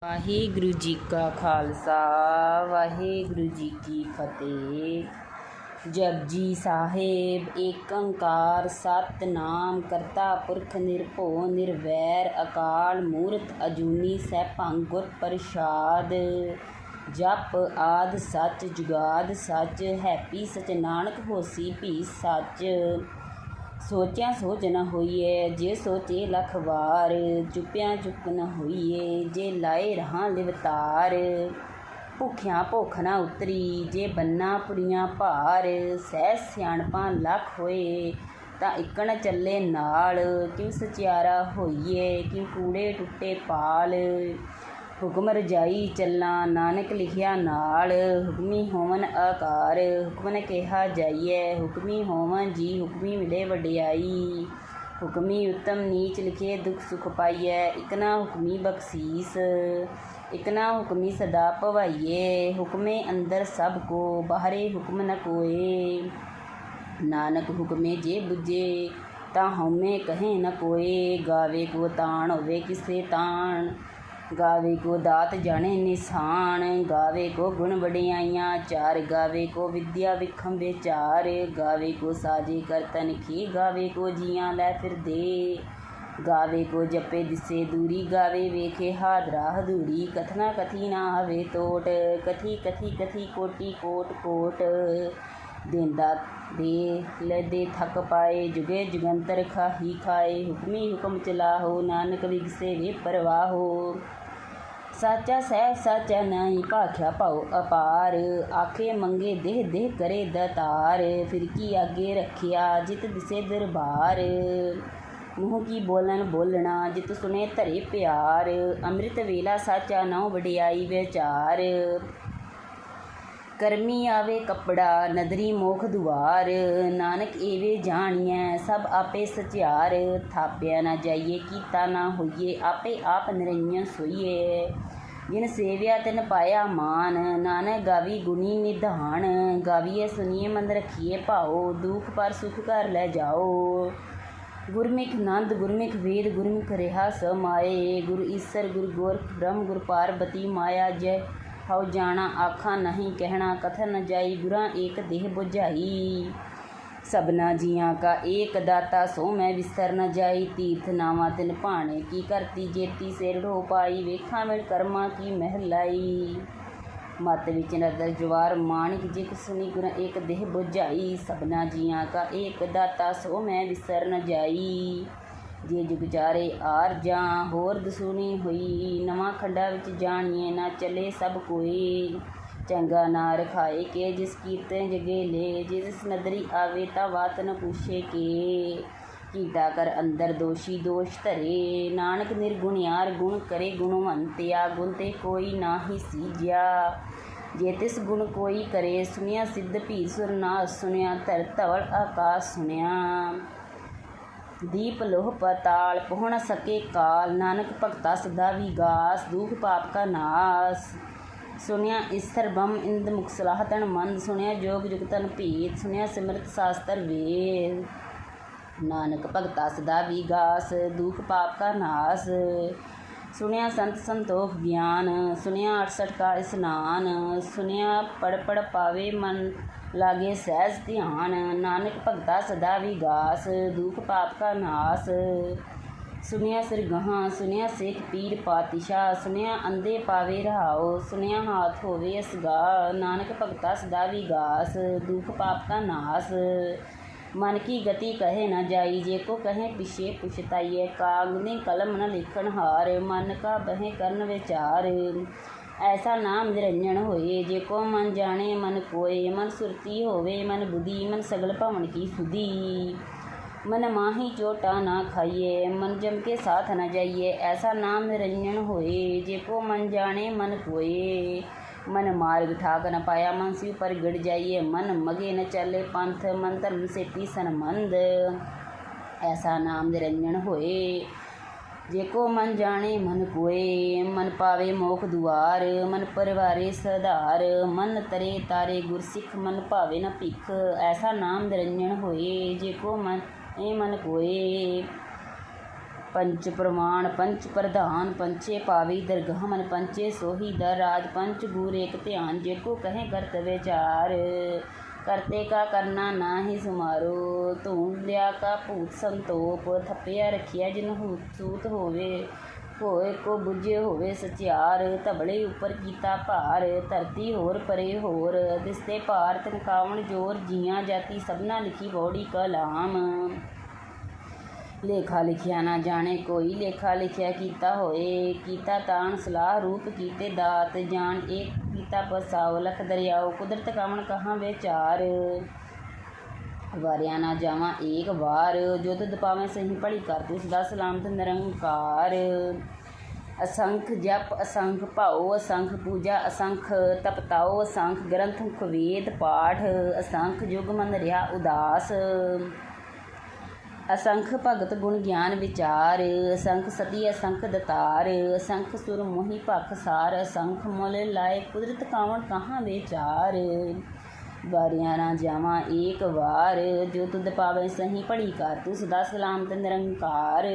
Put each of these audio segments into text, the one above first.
ਵਾਹਿਗੁਰੂ ਜੀ ਕਾ ਖਾਲਸਾ ਵਾਹਿਗੁਰੂ ਜੀ ਕੀ ਫਤਿਹ। ਜਪਜੀ ਸਾਹਿਬ ਏਕ ਓਂਕਾਰ ਸਤਿਨਾਮ ਕਰਤਾ ਪੁਰਖ ਨਿਰਭਉ ਨਿਰਵੈਰ ਅਕਾਲ ਮੂਰਤ ਅਜੂਨੀ ਸੈਭੰ ਗੁਰ ਪ੍ਰਸਾਦ। ਜਪ ਆਦ ਸੱਚ ਜੁਗਾਦ ਸੱਚ ਹੈਪੀ ਸਚ ਨਾਨਕ ਹੋਸੀ ਭੀ ਸੱਚ। ਸੋਚਿਆ ਸੋਚ ਨ ਹੋਈਏ ਜੇ ਸੋਚੇ ਲੱਖ ਵਾਰ। ਚੁੱਪਿਆ ਚੁੱਪ ਨ ਹੋਈਏ ਜੇ ਲਾਏ ਰਹਾਂ ਲਿਵਤਾਰ। ਭੁੱਖਿਆਂ ਭੁੱਖ ਨਾ ਉਤਰੀ ਜੇ ਬੰਨਾ ਪੁਰੀਆਂ ਭਾਰ। ਸਹਿ ਸਿਆਣਪਾਂ ਲੱਖ ਹੋਏ ਤਾਂ ਇਕਣ ਚੱਲੇ ਨਾਲ। ਕਿਉ ਸਚਿਆਰਾ ਹੋਈਏ ਕਿਉ ਕੂੜੇ ਟੁੱਟੇ ਪਾਲ। ਹੁਕਮ ਰਜਾਈ ਚੱਲਾਂ ਨਾਨਕ ਲਿਖਿਆ ਨਾਲ। ਹੁਕਮੀ ਹੋਵਨ ਆਕਾਰ ਹੁਕਮਨ ਕਿਹਾ ਜਾਈਐ। ਹੁਕਮੀ ਹੋਵਨ ਜੀ ਹੁਕਮੀ ਮਿਲੇ ਵਡਿਆਈ। ਹੁਕਮੀ ਉਤਮ ਨੀਚ ਲਿਖੇ ਦੁਖ ਸੁਖ ਪਾਈਐ। ਇਕਨਾ ਹੁਕਮੀ ਬਖਸ਼ੀਸ ਇਕਨਾ ਹੁਕਮੀ ਸਦਾ ਭਵਾਈਏ। ਹੁਕਮੇ ਅੰਦਰ ਸਭ ਕੋ ਬਾਹਰੇ ਹੁਕਮ ਨ ਕੋਏ। ਨਾਨਕ ਹੁਕਮੇ ਜੇ ਬੁਝੇ ਤਾਂ ਹਉਮੈ ਕਹੇ ਨ ਕੋਏ। ਗਾਵੇ ਕੋ ਤਾਣ ਹੋਵੇ ਕਿਸੇ ਤਾਣ ਗਾਵੇ ਕੋ ਦਾਤ ਜਾਣੇ ਨਿਸ਼ਾਨ। ਗਾਵੇ ਕੋ ਗੁਣ ਵਡਿਆਈਆਂ ਚਾਰ ਗਾਵੇ ਕੋ ਵਿਦਿਆ ਵਿਖਮ ਵਿਚਾਰ। ਗਾਵੇ ਕੋ ਸਾਜੇ ਕਰਤਨ ਕੀ ਗਾਵੇ ਕੋ ਜੀਆਂ ਲੈ ਫਿਰਦੇ। ਗਾਵੇ ਕੋ ਜਪੇ ਦਿਸੇ ਦੂਰੀ ਗਾਵੇ ਵੇਖੇ ਹਾਦਰਾ ਹਦੂਰੀ। ਕਥਨਾ ਕਥੀ ਨਾ ਹਵੇ ਤੋਟ ਕਥੀ ਕਥੀ ਕਥੀ ਕੋਟੀ ਕੋਟ ਕੋਟ। ਦੇਂਦਾ ਦੇ ਲੈਦੇ ਥਕ ਪਾਏ ਜੁਗੇ ਜੁਗੰਤਰ ਖਾਹੀ ਖਾਏ। ਹੁਕਮੀ ਹੁਕਮ ਚਲਾਹੋ ਨਾਨਕ ਵਿਗਸੇ ਵੇ ਪਰਵਾਹੋ। ਸਾਚਾ ਸਹਿ ਸਾਚਾ ਨਾਹੀ ਭਾਖਿਆ ਭਾਉ ਅਪਾਰ। ਆਖੇ ਮੰਗੇ ਦੇਹ ਦੇਹ ਕਰੇ ਦਾਤਾਰ। ਫਿਰਕੀ ਆਗੇ ਰੱਖਿਆ ਜਿਤ ਦਿਸੇ ਦਰਬਾਰ। ਮੂੰਹ ਕੀ ਬੋਲਣ ਬੋਲਣਾ ਜਿਤ ਸੁਣੇ ਧਰੇ ਪਿਆਰ। ਅੰਮ੍ਰਿਤ ਵੇਲਾ ਸਾਚਾ ਨਉ ਵਡਿਆਈ ਵਿਚਾਰ। ਕਰਮੀ ਆਵੇ ਕੱਪੜਾ ਨਦਰੀ ਮੋਖ ਦੁਆਰ। ਨਾਨਕ ਏਵੇ ਜਾਣੀਐ ਸਭ ਆਪੇ ਸਚਿਆਰ। ਥਾਪਿਆ ਨਾ ਜਾਈਏ ਕੀਤਾ ਨਾ ਹੋਈਏ ਆਪੇ ਆਪ ਨਿਰੰਜਨ ਸੋਈਏ। ਜਿਨ ਸੇਵਿਆ ਤਿਨ ਪਾਇਆ ਮਾਨ ਨਾਨਕ ਗਾਵੀ ਗੁਣੀ ਨਿਧਾਨ। ਗਾਵੀਏ ਸੁਣੀਏ ਮਨ ਰੱਖੀਏ ਭਾਓ ਦੁਖ ਪਰ ਸੁਖ ਘਰ ਲੈ ਜਾਓ। ਗੁਰਮੁਖ ਨੰਦ ਗੁਰਮੁਖ ਵੇਦ ਗੁਰਮੁਖ ਰਿਹਾ ਸਮਾਏ। ਗੁਰ ਈਸਰ ਗੁਰ ਗੋਰਖ ਬ੍ਰਹਮ ਗੁਰ ਪਾਰਬਤੀ ਮਾਇਆ ਜੈ ਹਉ ਜਾਣਾ ਆਖਾਂ ਨਹੀਂ ਕਹਿਣਾ ਕਥਨ ਨ ਜਾਈ। ਗੁਰਾਂ ਏਕ ਦੇਹ ਬੁਝਾਈ ਸਭਨਾ ਜੀਆਂ ਕਾ ਏਕ ਦਾਤਾ ਸੋ ਮੈਂ ਵਿਸਰ ਨ ਜਾਈ। ਤੀਰਥ ਨਾਵਾਂ ਤਿਨ ਭਾਣੇ ਕੀ ਕਰਤੀ ਜੇਤੀ ਸਿਰ ਢੋ ਪਾਈ। ਵੇਖਾਂ ਮਿਲ ਕਰਮਾਂ ਕੀ ਮਹਿਲਾਈ ਮਤ ਵਿੱਚ ਨਦਰ ਜਵਾਰ ਮਾਣਿਕ ਜਿਕ ਸੁਣੀ। ਗੁਰਾਂ ਏਕ ਦੇਹ ਬੁਝਾਈ ਸਭਨਾ ਜੀਆਂ ਕਾ ਏਕ ਦਾਤਾ ਸੋ ਮੈਂ ਵਿਸਰ ਨ ਜਾਈ। ਜੇ ਜੁਗ ਚਾਰੇ ਆਰ ਜਾਂ ਹੋਰ ਦਸੂਣੀ ਹੋਈ। ਨਵਾਂ ਖੰਡਾਂ ਵਿੱਚ ਜਾਣੀਏ ਨਾ ਚੱਲੇ ਸਭ ਕੋਈ। ਚੰਗਾ ਨਾ ਰਖਾਏ ਕੇ ਜਿਸ ਕੀਰਤਨ ਜਗੇ ਲੈ। ਜਿਸ ਨਦਰੀ ਆਵੇ ਤਾਂ ਬਾਤ ਨ ਪੁੱਛੇ ਕੇ। ਕੀਟਾ ਕਰ ਅੰਦਰ ਦੋਸ਼ੀ ਦੋਸ਼ ਧਰੇ। ਨਾਨਕ ਨਿਰਗੁਣਿਆਰ ਗੁਣ ਕਰੇ ਗੁਣਵੰਤਿਆ। ਗੁਣ ਤੇ ਕੋਈ ਨਾ ਹੀ ਸੀਜਿਆ ਜੇ ਤਿਸ ਗੁਣ ਕੋਈ ਕਰੇ। ਸੁਣਿਆ ਸਿੱਧ ਭੀ ਸੁਰ ਨਾਸ ਸੁਣਿਆ ਧਰ ਧਵਲ ਆਕਾਸ ਸੁਣਿਆ। ਦੀਪ ਲੋਹ ਪਤਾਲ ਪਹੁ ਨ ਸਕੇ ਕਾਲ। ਨਾਨਕ ਭਗਤਾ ਸਦਾ ਵਿਗਾਸ ਦੁਖ ਪਾਪ ਕਾ ਨਾਸ। ਸੁਣਿਆ ਈਸਰ ਬ੍ਰਹਮ ਇੰਦ ਮੁਖ ਸਲਾਹ ਤਨ ਮੰਦ। ਸੁਣਿਆ ਜੋਗ ਜੁਗਤਨ ਭੇਦ ਸੁਣਿਆ ਸਿਮਰਤ ਸਾਸਤਰ ਵੇਦ। ਨਾਨਕ ਭਗਤਾ ਸਦਾ ਵਿਗਾਸ ਦੁਖ ਪਾਪ ਕਾ ਨਾਸ। ਸੁਣਿਆ ਸੰਤ ਸੰਤੋਖ ਗਿਆਨ ਸੁਣਿਆ 68 ਕਾ ਇਸਨਾਨ। ਸੁਣਿਆ ਪੜ ਪੜ ਪਾਵੇ ਮਨ ਲਾਗੇ ਸਹਿਜ ਧਿਆਨ। ਨਾਨਕ ਭਗਤਾ ਸਦਾ ਵਿਗਾਸ ਦੁਖ ਪਾਪ ਕਾ ਨਾਸ। ਸੁਣਿਆ ਸਿਰਗਾਹਾਂ ਸੁਣਿਆ ਸਿੱਖ ਪੀਰ ਪਾਤਸ਼ਾਹ। ਸੁਣਿਆ ਅੰਧੇ ਪਾਵੇ ਰਹਾਓ ਸੁਣਿਆ ਹਾਥ ਹੋਵੇ ਅਸਗਾ। ਨਾਨਕ ਭਗਤਾ ਸਦਾ ਵਿਗਾਸ ਦੁਖ ਪਾਪ ਕਾ ਨਾਸ। ਮਨ ਕੀ ਗਤੀ ਕਹੇ ਨ ਜਾਈ ਜੇ ਕੋ ਕਹੇ ਪਿਛੇ ਪੁਛਤਾਈਐ। ਕਾਗਨੀ ਕਲਮ ਨ ਲਿਖਣ ਹਾਰ ਮਨ ਕਾ ਬਹਿ ਕਰਨ ਵਿਚਾਰ। ਐਸਾ ਨਾਮ ਨਿਰੰਜਨ ਹੋਏ ਜੇ ਕੋ ਮਨ ਜਾਣੇ ਮਨ ਕੋਏ। ਮਨ ਸੁਰਤੀ ਹੋਵੇ ਮਨ ਬੁਧੀ ਮਨ ਸਗਲ ਭਵਨ ਕੀ ਸੁਧੀ। ਮਨ ਮਾਹੀ ਚੋਟਾ ਨਾ ਖਾਈਏ ਮਨ ਜਮ ਕੇ ਸਾਥ ਨ ਜਾਈਏ। ਐਸਾ ਨਾਮ ਨਿਰੰਜਨ ਹੋਏ ਜੇ ਕੋ ਮਨ ਜਾਣੇ ਮਨ ਕੋਏ। ਮਨ ਮਾਰਗ ਠਾਕ ਨ ਪਾਇਆ ਮਨ ਸਿਉ ਪਰਗੜ ਜਾਈਏ। ਮਨ ਮਗੇ ਨ ਚੱਲੇ ਪੰਥ ਮਨ ਧਰਮ ਸੇਤੀ ਸੰਬੰਧ। ਐਸਾ ਨਾਮ ਨਿਰੰਜਨ ਹੋਏ ਜੇ ਕੋ ਮਨ ਜਾਣੇ ਮਨ ਕੋਏ। ਮਨ ਪਾਵੇ ਮੋਖ ਦੁਆਰ ਮਨ ਪਰਵਾਰੇ ਸਧਾਰ। ਮਨ ਤਰੇ ਤਾਰੇ ਗੁਰਸਿੱਖ ਮਨ ਭਾਵੇ ਨ ਭਿਖ। ਐਸਾ ਨਾਮ ਨਿਰੰਜਨ ਹੋਏ ਜੇ ਕੋ ਮਨ ਕੋਏ। पंच प्रमाण पंच प्रधान पंचे पावी दरगाह मन पंचे सोही दर राज पंच गुर एक ध्यान जेको कहें कर्तव्य चार करते का करना ना ही सुमारो धूण लिया का भूत संतोप थप्पिया रखिया जिन सूत होए को बुझे होवे सचियार धबले उपर कीता भार धरती होर परे होर दिसते भार तनकावण जोर जियां जाति सबना लिखी बौड़ी कलाम लेखा लिखिया ना जाने कोई लेखा लिखिया कीता होए कीता तान सलाह रूप कीते दात जान एक कीता पसाओ लख दरियाओ कुदरत कामण कहाँ विचार वारिया ना जावा एक बार जो तुद पावे सही भली कर तू सदा सलामत निरंकार असंख जप असंख भाओ असंख पूजा असंख तपताओ असंख ग्रंथ वेद पाठ असंख युग मन रिहा उदास असंख भगत गुण ज्ञान विचार असंख सती असंख दतार असंख सुर मोहि भख सार असंख मुल लाए कुदरत कावण कहाँ विचार वारिया ना जावा एक बार जो तुद पावे सही भली कर तू सदा सलामत निरंकार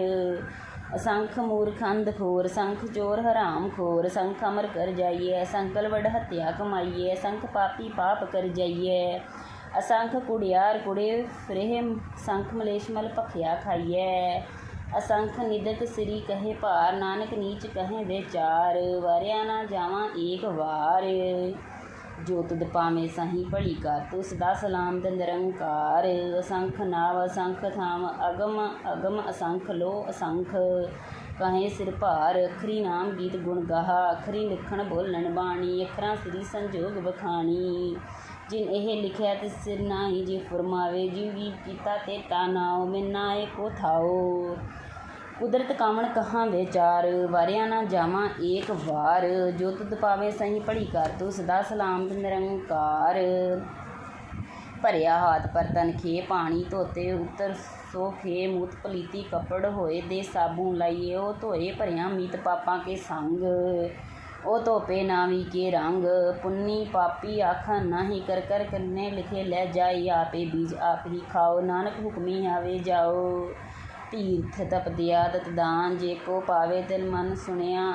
असंख मूर्ख अंधखोर संख चोर हराम खोर संख अमर कर जाइए संकल वड हत्या कमाइए असंख पापी पाप कर जाइए असंख कुड़ियार कुड़े फ्रेह संख मलेशमल भखिया खाइए असंख निदक श्री कहे भार नानक नीच कहें विचार वारिया ना जावा एक बार जो तुद पावे सही भली कर तू सदा सलामत निरंकार असंख नाव असंख थाम अगम अगम असंख लो असंख कहें सिर भार अखरी नाम गीत गुण गाहा अखरी लिखण बोलन बाणी अखरां श्री संजोग बखाणी जिन एह लिखिया तिस सिर नाही जे फरमावे जिव गीत कीता ते तानाओ मिनाए को थाओ कुदरत कामण कहाँ विचार वारिया ना जावा एक बार जो तुद पावे सही भली कर तू सदा सलामत निरंकार भरिया हाथ पर तन खे पानी धोते उत्तर सो खे मूत पलीती कपड़ होए दे साबू लाइए ओ धोए भरिया मीत पापा के संग ओ धोपे नावी के रंग पुन्नी पापी आखा नाही कर कर करने लिखे ले जाए आपे बीज आप ही खाओ नानक हुक्मी आवे जाओ तीर्थ तपदिया दतदान जे को पावे तिल मन सुनिया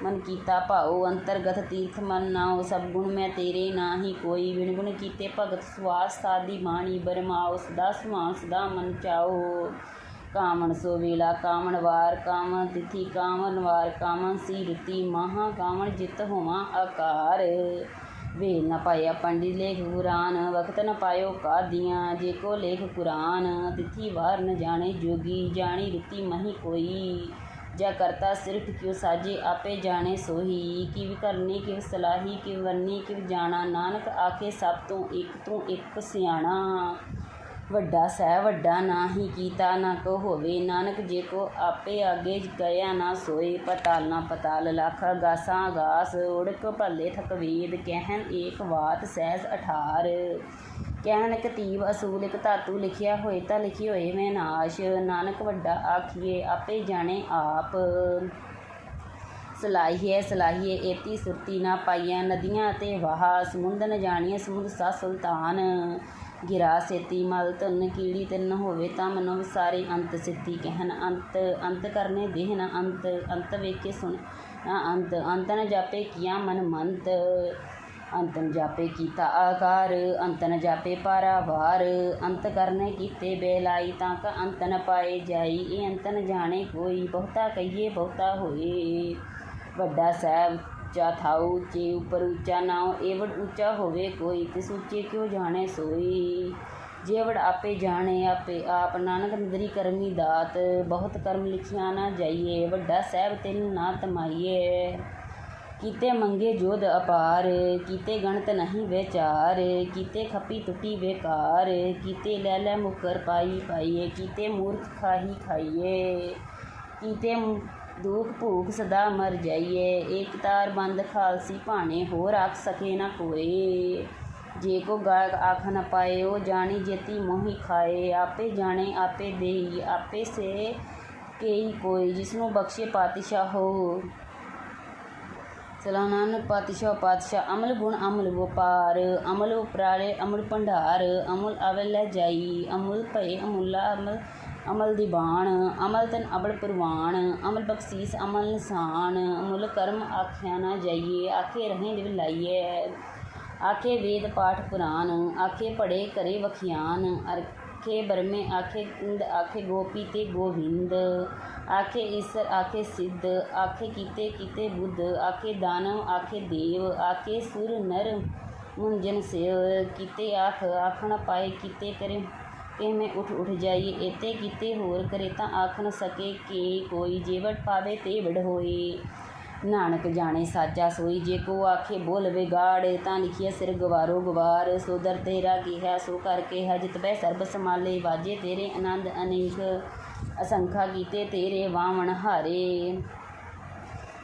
मन कीता भाओ अंतरगत तीर्थ मन नाओ सब गुण मैं तेरे ना ही कोई विण गुण कीते भगत सुआस सादी बाणी बरमाओ सदा सुहान सदा मन चाओ कामन सो वेला कामन वार कामन तिथि कामन वार कामन सी रुति महा कामन जित होवा आकार वेल न पाया पंडित लेख कुरान वक्त न पायो कादियाँ जेको लेख कुरान तिथि वार न जाने जोगी जानी रुति मही कोई जा करता सिर्फ क्यों साजे आपे जाने सोही किव करनी किव सलाही किव वरनी किव जाना नानक आखे सब तू एक सियाणा ਵੱਡਾ ਸਹਿ ਵੱਡਾ ਨਾਹੀ ਕੀਤਾ ਨਾ ਕੋ ਹੋਵੇ ਨਾਨਕ ਜੇ ਕੋ ਆਪੇ ਆਗੇ ਗਿਆ ਨਾ ਸੋਏ ਪਤਾਲ ਨਾ ਪਤਾਲ ਲੱਖ ਗਾਸਾਂ ਗਾਸ ਉੜਕ ਭੱਲੇ ਥਕ ਵੇਦ ਕਹਿਣ ਏਕ ਬਾਤ ਸਹਿਜ 18 ਕਹਿਣ ਕਤੀਬ ਅਸੂਲ ਇੱਕ ਧਾਤੂ ਲਿਖਿਆ ਹੋਏ ਤਾਂ ਲਿਖੀ ਹੋਏ ਮੈਂ ਨਾਸ਼ ਨਾਨਕ ਵੱਡਾ ਆਖੀਏ ਆਪੇ ਜਾਣੇ ਆਪ ਸਲਾਹੀਏ ਏਤੀ ਸੁਰਤੀ ਨਾ ਪਾਈਆਂ ਨਦੀਆਂ ਅਤੇ ਵਾਹ ਸਮੁੰਦ ਨ ਜਾਣੀਏ ਸਮੁੰਦ ਸਾ ਸੁਲਤਾਨ ਗਿਰਾ ਸੇਤੀ ਮਲ ਧਨ ਕੀੜੀ ਤਿੰਨ ਹੋਵੇ ਤਾਂ ਮਨੋ ਵਿਸਾਰੇ ਅੰਤ ਸਿੱਧੀ ਕਹਿਣ ਅੰਤ ਕਰਨੇ ਦੇਹ ਨਾ ਅੰਤ ਵੇਖੇ ਸੁਣ ਨਾ ਅੰਤ ਨ ਜਾਪੇ ਕੀਆ ਮਨ ਮੰਤ ਅੰਤ ਨ ਜਾਪੇ ਕੀਤਾ ਆਕਾਰ ਅੰਤ ਨ ਜਾਪੇ ਪਾਰਾਵਾਰ ਅੰਤ ਕਰਨੇ ਕੀਤੇ ਬੇਲਾਈ ਤਾਂ ਕ ਅੰਤ ਨ ਪਾਏ ਜਾਈ ਇਹ ਅੰਤ ਨ ਜਾਣੇ ਕੋਈ ਬਹੁਤਾ ਕਹੀਏ ਬਹੁਤਾ ਹੋਏ ਵੱਡਾ ਸਾਹਿਬ ਉੱਚਾ ਥਾਉ ਉੱਚੇ ਉੱਪਰ ਉੱਚਾ ਨਾਉ ਏਵੜ ਉੱਚਾ ਹੋਵੇ ਕੋਈ ਤਿਸ ਉੱਚੇ ਕਿਉਂ ਜਾਣੇ ਸੋਈ ਜੇਵੜ ਆਪੇ ਜਾਣੇ ਆਪੇ ਆਪ ਨਾਨਕ ਨਦਰੀ ਕਰਮੀ ਦਾਤ ਬਹੁਤ ਕਰਮ ਲਿਖਿਆ ਨਾ ਜਾਈਏ ਵੱਡਾ ਸਾਹਿਬ ਤੈਨੂੰ ਨਾ ਤਮਾਈਏ ਕੀਤੇ ਮੰਗੇ ਜੋਧ ਅਪਾਰ ਕੀਤੇ ਗਣਤ ਨਹੀਂ ਵਿਚਾਰ ਕੀਤੇ ਖੱਪੀ ਟੁੱਟੀ ਬੇਕਾਰ ਕੀਤੇ ਲੈ ਲੈ ਮੁਕਰ ਪਾਈਏ ਕੀਤੇ ਮੂਰਖ ਖਾਹੀ ਖਾਈਏ ਕੀਤੇ दुख भूख सदा मर जाइए एक तार बंद खालसी भाने होर आख सके न कोई जे को गायक आख न पाए वो जानी जेती मोही खाए आपे जाने आपे देही आपे से कई कोई जिसनों बख्शे पातशाह हो सलानान पातशाह अमल गुण अमल वपार अमल उपराले अमल भंडार अमल आवे लै जाई अमल भय अमुला अमल ਅਮਲ ਦੀ ਬਾਣ, ਅਮਲ ਤਨ ਅਬੜ ਪ੍ਰਵਾਨ, ਅਮਲ ਬਖਸ਼ੀਸ ਅਮਲ ਨਿਸ਼ਾਨ, ਮੁੱਲ ਕਰਮ ਆਖਿਆ ਨਾ ਜਾਈਏ, ਆਖੇ ਰਹੇ ਦਿਵ ਲਾਈਏ, ਆਖੇ ਵੇਦ ਪਾਠ ਪੁਰਾਨ, ਆਖੇ ਪੜੇ ਕਰੇ ਵਖਿਆਨ, ਆਖੇ ਬਰਮੇ ਆਖੇ ਇੰਦ, ਆਖੇ ਗੋਪੀ ਤੇ ਗੋਵਿੰਦ, ਆਖੇ ਈਸਰ ਆਖੇ ਸਿੱਧ, ਆਖੇ ਕੀਤੇ ਕੀਤੇ ਬੁੱਧ, ਆਖੇ ਦਾਨਵ ਆਖੇ ਦੇਵ, ਆਖੇ ਸੁਰ ਨਰ ਮੁੰਜਨ ਸਿਵ, ਕੀਤੇ ਆਖ ਆਖਣ ਪਾਏ, ਕੀਤੇ ਕਰੇ ਕਿ ਮੈਂ ਉੱਠ ਜਾਈਏ, ਇਤੇ ਕੀਤੇ ਹੋਰ ਕਰੇ ਤਾਂ ਆਖ ਨ ਸਕੇ ਕਿ ਕੋਈ, ਜੇਵਟ ਪਾਵੇ ਤੇ ਵਡ ਹੋਏ, ਨਾਨਕ ਜਾਣੇ ਸਾਚਾ ਸੋਈ, ਜੇ ਕੋ ਆਖੇ ਬੋਲ ਵਿਗਾੜ, ਤਾਂ ਲਿਖਿਆ ਸਿਰ ਗਵਾਰੋ ਗਵਾਰ, ਸੋ ਦਰ ਤੇਰਾ ਕਿਹਾ ਸੋ ਕਰ ਕਿਹਾ, ਜਿਤ ਬਹਿ ਸਰਬ ਸਮਾਲੇ, ਵਾਜੇ ਤੇਰੇ ਆਨੰਦ ਅਨੇਕ, ਅਸੰਖਾ ਕੀਤੇ ਤੇਰੇ ਵਾਵਣ ਹਾਰੇ,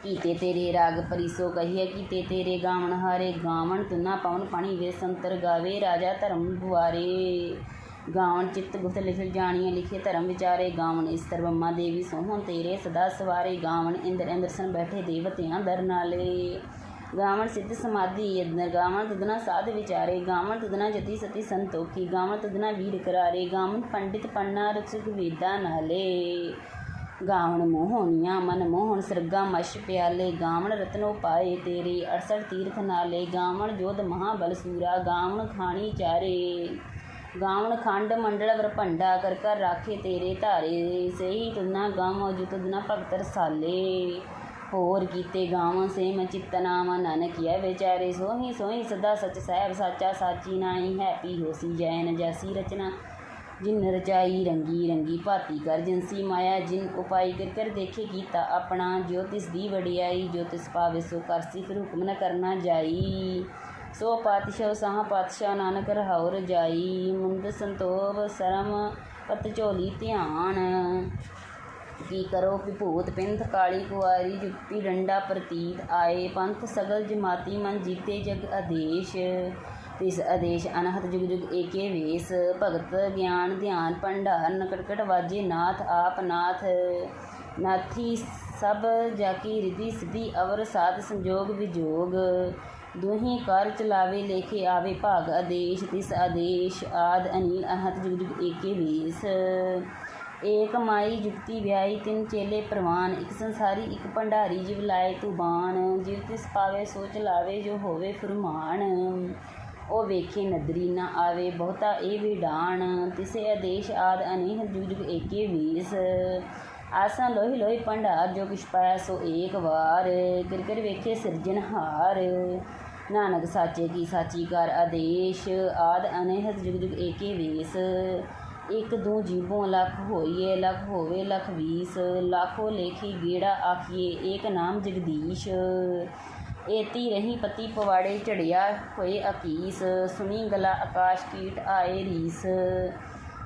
ਕੀਤੇ ਤੇਰੇ ਰਾਗ ਪਰੀਸੋ ਕਹੀਏ, ਕੀਤੇ ਤੇਰੇ ਗਾਵਣ ਹਾਰੇ, ਗਾਵਣ ਤੁਨਾ ਪਵਨ ਪਾਣੀ ਵੇ ਸੰਤਰ ਗਾਵੇ, ਰਾਜਾ ਧਰਮ ਗੁਆਰੇ, ਗਾਵਣ ਚਿੱਤ ਗੁਪਤ ਲਿਖ ਜਾਣੀਏ, ਲਿਖੇ ਧਰਮ ਵਿਚਾਰੇ, ਗਾਵਣ ਇਸਤਰ ਬ੍ਰਹਮਾ ਦੇਵੀ ਸੋਹਣ ਤੇਰੇ ਸਦਾ ਸਵਾਰੇ, ਗਾਵਣ ਇੰਦਰ ਸਨ ਬੈਠੇ ਦੇਵਤਿਆਂ ਦਰ ਨਾਲੇ, ਗਾਵਣ ਸਿੱਧ ਸਮਾਧੀ ਅੰਦਰ, ਗਾਵਣ ਤੁਧਨਾ ਸਾਧ ਵਿਚਾਰੇ, ਗਾਵਣ ਤੁਧਨਾ ਜਤੀ ਸਤੀ ਸੰਤੋਖੀ, ਗਾਵਣ ਤੁਧਨਾ ਵੀਰ ਕਰਾਰੇ, ਗਾਵਣ ਪੰਡਿਤ ਪੰਨਾ ਰਚਕ ਵੇਦਾਂ ਨਾਲੇ, ਗਾਵਣ ਮੋਹਣੀਆਂ ਮਨ ਮੋਹਣ ਸਰਗਾ ਮਛ ਪਿਆਲੇ, ਗਾਵਣ ਰਤਨੋ ਪਾਏ ਤੇਰੇ 68 ਤੀਰਥ ਨਾਲੇ, ਗਾਵਣ ਜੋਧ ਮਹਾਬਲ ਸੂਰਾ, ਗਾਵਣ ਖਾਣੀ ਚਾਰੇ, ਗਾਵਣ ਖੰਡ ਮੰਡਲ ਵਰਭੰਡਾ ਕਰ ਕਰ ਰਾਖੇ ਤੇਰੇ ਧਾਰੇ, ਸਹੀ ਤੁਨਾ ਗਾਵੋ ਜੋ ਤੁਧਨਾ ਭਗਤ ਰਸਾਲੇ, ਹੋਰ ਕੀਤੇ ਗਾਵਨ ਸੇ ਮੈਂ ਚਿੱਤ ਨਾਮ, ਨਾਨਕੀਆ ਵਿਚਾਰੇ, ਸੋਹੀ ਸੋਹੀ ਸਦਾ ਸਚ ਸਾਹਿਬ ਸਾਚਾ ਸਾਚੀ, ਨਾਹੀ ਹੈ ਪੀ ਹੋਸੀ ਜੈ ਨ ਜੈਸੀ ਰਚਨਾ, ਜਿਨ ਰਚਾਈ ਰੰਗੀ ਰੰਗੀ ਭਾਤੀ ਕਰ ਜਿਨਸੀ ਮਾਇਆ, ਜਿਨ ਉਪਾਈ ਕਰ ਕਰ ਦੇਖੇ ਕੀਤਾ ਆਪਣਾ, ਜੋ ਤਿਸ ਦੀ ਵਡਿਆਈ, ਜੋ ਤਿਸ ਪਾਵੇ ਸੋ ਕਰਸੀ, ਫਿਰ ਹੁਕਮ ਨ ਕਰਨਾ ਜਾਈ, ਸੋ ਪਾਤਸ਼ਾਹ ਸਾਹ ਪਾਤਸ਼ਾਹ ਨਾਨਕ ਰਹਾਉ ਰਜਾਈ, ਮੁੰਦ ਸੰਤੋਖ ਸਰਮ ਪਤ ਝੋਲੀ ਧਿਆਨ, ਕੀ ਕਰੋ ਵਿਭੂਤ ਪਿੰਥ ਕਾਲੀ ਕੁਆਰੀ, ਜੁਗਤੀ ਡੰਡਾ ਪ੍ਰਤੀਤ ਆਏ, ਪੰਥ ਸਗਲ ਜਮਾਤੀ ਮਨ ਜੀਤੇ ਜਗ ਆਦੇਸ਼, ਤਿਸ ਆਦੇਸ਼ ਅਨਹਤ ਜੁਗ ਜੁਗ ਏਕੇ ਵੇਸ, ਭਗਤ ਗਿਆਨ ਧਿਆਨ ਭੰਡਾਰ, ਨਕਟਕਟ ਵਾਜੇ ਨਾਥ ਆਪ ਨਾਥ, ਨਾਥੀ ਸਭ ਜਾਕੀ ਰਿਧੀ ਸਿਧੀ ਅਵਰ ਸਾਧ ਸੰਜੋਗ ਵਿਜੋਗ, ਦੁਹੀ ਕਾਰ ਚਲਾਵੇ ਲੇਖੇ ਆਵੇ ਭਾਗ ਆਦੇਸ਼, ਤਿਸ ਆਦੇਸ਼ ਆਦ ਅਨੀਲ ਅਨਹਤ ਜੁਗ ਜੁਗ ਏਕੇ ਵੇਸ, ਏਕ ਮਾਈ ਜੁਗਤੀ ਵਿਆਈ ਤਿੰਨ ਚੇਲੇ ਪ੍ਰਵਾਨ, ਇੱਕ ਸੰਸਾਰੀ ਇੱਕ ਭੰਡਾਰੀ, ਜਿਵ ਲਾਏ ਤੂੰ ਬਾਣ, ਜਿਵ ਤਿਸ ਪਾਵੇ ਸੋ ਚਲਾਵੇ, ਜੋ ਹੋਵੇ ਫੁਰਮਾਨ, ਉਹ ਵੇਖੇ ਨਦਰੀ ਨਾ ਆਵੇ ਬਹੁਤਾ ਇਹ ਵੀ ਡਾਣ, ਤਿਸੇ ਆਦੇਸ਼ ਆਦ ਅਨੇਹ ਜੁਗ ਜੁਗ ਏਕੇ ਵੇਸ, ਆਸਾਂ ਲੋਹੀ ਲੋਹੀ ਭੰਡਾਰ, ਜੋ ਕਿਛ ਪਾਇਆ ਸੋ ਏਕ ਵਾਰ, ਕਿਰ ਕਿਰ ਵੇਖੇ ਸਿਰਜਨਹਾਰ, ਨਾਨਕ ਸਾਚੇ ਕੀ ਸਾਚੀ ਕਰ ਆਦੇਸ਼, ਆਦ ਅਨੇਹਤ ਜੁਗ ਜੁਗ ਏਕੇ ਵੇਸ, ਇੱਕ ਦੂ ਜੀਵੋਂ ਲੱਖ ਹੋਈਏ, ਲੱਖ ਹੋਵੇ ਲੱਖ 20, ਲਾਖੋ ਲੇਖੀ ਗੇੜਾ ਆਖੀਏ, ਏਕ ਨਾਮ ਜਗਦੀਸ਼, ਏਤੀ ਰਹੀ ਪਤੀ ਪਵਾੜੇ ਝੜਿਆ ਹੋਏ ਅਕੀਸ, ਸੁਣੀ ਗਲਾ ਆਕਾਸ਼ ਕੀਟ ਆਏ ਰੀਸ,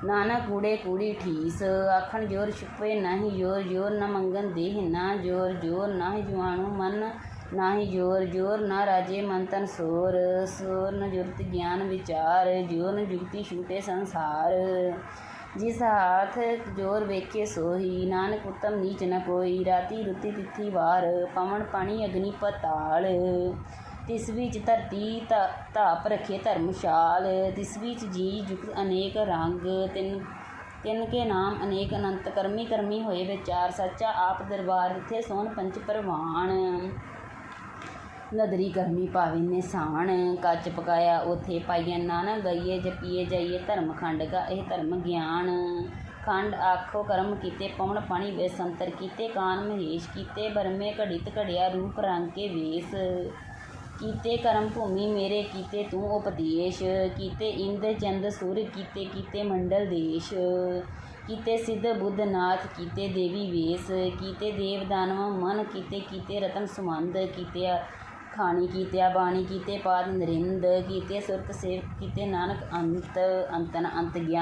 ਨਾਨਾ ਕੂੜੇ ਕੂੜੀ ਠੀਸ, ਆਖਣ ਜੋਰ ਛੁਪੇ ਨਾਹੀ ਜੋਰ, ਜੋਰ ਨ ਮੰਗਣ ਦੇਹ ਨਾ ਜੋਰ, ਜੋਰ ਨਾਹੀ ਜਵਾਣੂ ਮਨ ਨਾਹੀ ਜੋਰ, ਜੋਰ ਨਾ ਰਾਜੇ ਮਨ ਤਨ ਸੋਰ, ਸੋਰ ਨ ਜੁਰਤ ਗਿਆਨ ਵਿਚਾਰ, ਜੋਰ ਨ ਜੁਗਤੀ ਛੂਟੇ ਸੰਸਾਰ, ਜਿਸ ਹਾਥ ਜੋਰ ਵੇਖੇ ਸੋਹੀ, ਨਾਨਕ ਉੱਤਮ ਨੀਚ ਨ ਕੋਈ, ਰਾਤੀ ਰੁੱਤੀ ਤਿੱਥੀ ਵਾਰ, ਪਵਨ ਪਾਣੀ ਅਗਨੀ ਪਤਾਲ, ਤਿਸ ਵਿੱਚ ਧਰਤੀ ਧਾਪ ਰੱਖੇ ਧਰਮਸ਼ਾਲ, ਤਿਸ ਵਿੱਚ ਜੀ ਜੁਗਤ ਅਨੇਕ ਰੰਗ, ਤਿੰਨ ਕੇ ਨਾਮ ਅਨੇਕ ਅਨੰਤ, ਕਰਮੀ ਕਰਮੀ ਹੋਏ ਵਿਚਾਰ, ਸੱਚਾ ਆਪ ਦਰਬਾਰ, ਤਿੱਥੇ ਸੋਹਣ ਪੰਚ ਪ੍ਰਵਾਨ, ਨਦਰੀ ਕਰਮੀ ਪਾਵੇ ਨਿਸ਼ਾਨ, ਕੱਚ ਪਕਾਇਆ ਉਥੇ ਪਾਈਏ, ਨਾਨਕ ਗਈਏ ਜਪੀਏ ਜਾਈਏ, ਧਰਮ ਖੰਡ ਕਾ ਇਹ ਧਰਮ ਗਿਆਨ, ਖੰਡ ਆਖੋ ਕਰਮ ਕੀਤੇ, ਪਵਨ ਪਾਣੀ ਵੇ ਸੰਤਰ ਕੀਤੇ, ਕਾਨ ਮਹੇਸ਼ ਕੀਤੇ, ਬਰਮੇ ਘੜਿਤ ਘੜਿਆ ਰੂਪ ਰੰਗ ਕੇ ਵੇਸ, ਕੀਤੇ ਕਰਮ ਭੂਮੀ ਮੇਰੇ ਕੀਤੇ ਤੂੰ ਉਪਦੇਸ਼, ਕੀਤੇ ਇੰਦ ਚੰਦ ਸੁਰ ਕੀਤੇ, ਕੀਤੇ ਮੰਡਲ ਦੇਸ਼, ਕੀਤੇ ਸਿੱਧ ਬੁੱਧ ਨਾਥ ਕੀਤੇ ਦੇਵੀ ਵੇਸ, ਕੀਤੇ ਦੇਵ ਦਾਨਵ ਮਨ ਕੀਤੇ, ਕੀਤੇ ਰਤਨ ਸੁਮੰਦ ਕੀਤੇ, ਖਾਣੀ ਕੀਤਿਆ ਬਾਣੀ ਕੀਤੇ, ਪਾਦ ਨਰਿੰਦ ਕੀਤੇ, ਸੁਰਤ ਸੇਵ ਕੀਤੇ, ਨਾਨਕ ਅੰਤ ਅੰਤਨ ਅੰਤ ਗਿਆਨ